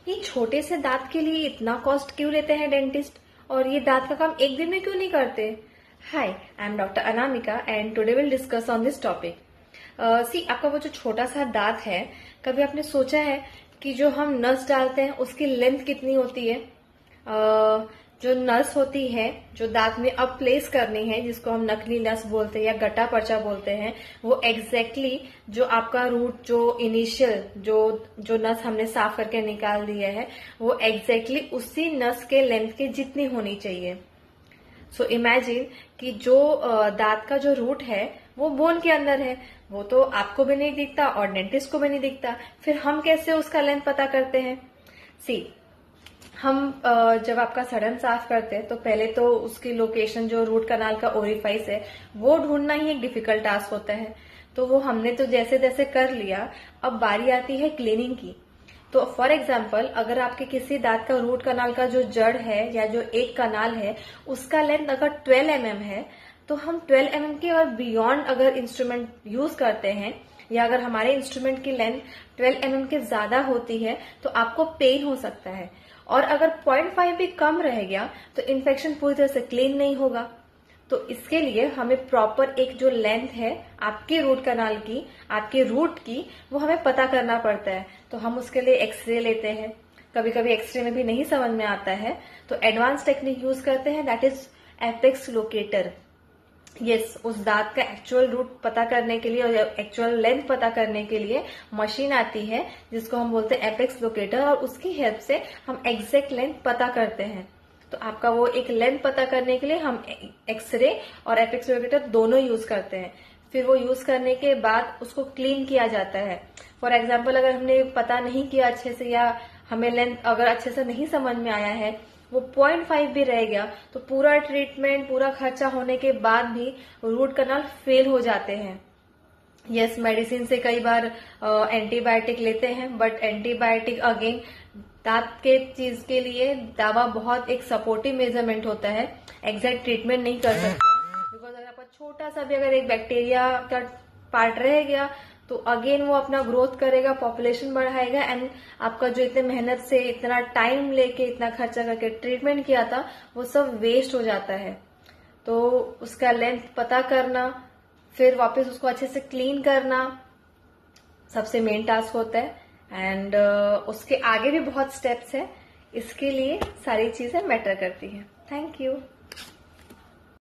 ये छोटे से दांत के लिए इतना कॉस्ट क्यों लेते हैं डेंटिस्ट, और ये दांत का काम एक दिन में क्यों नहीं करते? Hi, I am doctor Anamika and today will discuss on this topic. आपका वो जो छोटा सा दांत है, कभी आपने सोचा है कि जो हम नस डालते हैं उसकी लेंथ कितनी होती है? जो नस होती है जो दांत में अब प्लेस करनी है, जिसको हम नकली नस बोलते हैं या गट्टा पर्चा बोलते हैं, वो एग्जैक्टली जो आपका रूट, जो इनिशियल जो नस हमने साफ करके निकाल दिया है, वो एग्जैक्टली उसी नस के लेंथ के जितनी होनी चाहिए। सो इमेजिन कि जो दांत का जो रूट है वो बोन के अंदर है, वो तो आपको भी नहीं दिखता और डेंटिस्ट को भी नहीं दिखता, फिर हम कैसे उसका लेंथ पता करते हैं? हम जब आपका सड़न साफ करते हैं तो पहले तो उसकी लोकेशन, जो रूट कनाल का ओरिफाइस है, वो ढूंढना ही एक डिफिकल्ट टास्क होता है। तो वो हमने तो जैसे तैसे कर लिया। अब बारी आती है क्लीनिंग की। तो फॉर एग्जाम्पल, अगर आपके किसी दांत का रूट कनाल का जो जड़ है या जो एक कनाल है, उसका लेंथ अगर 12 mm है, तो हम 12 mm के और बियॉन्ड अगर इंस्ट्रूमेंट यूज करते हैं, या अगर हमारे इंस्ट्रूमेंट की लेंथ 12 mm के ज्यादा होती है, तो आपको पेन हो सकता है। और अगर 0.5 भी कम रह गया तो इन्फेक्शन पूरी तरह से क्लीन नहीं होगा। तो इसके लिए हमें प्रॉपर एक जो लेंथ है आपके रूट कनाल की, आपके रूट की, वो हमें पता करना पड़ता है। तो हम उसके लिए एक्सरे लेते हैं। कभी कभी एक्सरे में भी नहीं समझ में आता है तो एडवांस टेक्निक यूज करते हैं, दैट इज एपेक्स लोकेटर। उस दांत का एक्चुअल रूट पता करने के लिए और एक्चुअल लेंथ पता करने के लिए मशीन आती है जिसको हम बोलते हैं एपेक्स लोकेटर, और उसकी हेल्प से हम एग्जैक्ट लेंथ पता करते हैं। तो आपका वो एक लेंथ पता करने के लिए हम एक्सरे और एपेक्स लोकेटर दोनों यूज करते हैं। फिर वो यूज करने के बाद उसको क्लीन किया जाता है। फॉर एग्जाम्पल, अगर हमने पता नहीं किया अच्छे से, या हमें लेंथ अगर अच्छे से नहीं समझ में आया है, वो 0.5 भी रह गया, तो पूरा ट्रीटमेंट, पूरा खर्चा होने के बाद भी रूट कनाल फेल हो जाते हैं। मेडिसिन से कई बार एंटीबायोटिक लेते हैं, बट एंटीबायोटिक अगेन दांत के चीज के लिए दवा बहुत एक सपोर्टिव मेजरमेंट होता है, एग्जैक्ट ट्रीटमेंट नहीं कर सकते। बिकॉज अगर आपका छोटा सा भी अगर एक बैक्टीरिया का पार्ट रह गया तो अगेन वो अपना ग्रोथ करेगा, पॉपुलेशन बढ़ाएगा, एंड आपका जो इतने मेहनत से, इतना टाइम लेके, इतना खर्चा करके ट्रीटमेंट किया था, वो सब वेस्ट हो जाता है। तो उसका लेंथ पता करना, फिर वापस उसको अच्छे से क्लीन करना सबसे मेन टास्क होता है। एंड उसके आगे भी बहुत स्टेप्स है, इसके लिए सारी चीजें मैटर करती हैं। Thank you.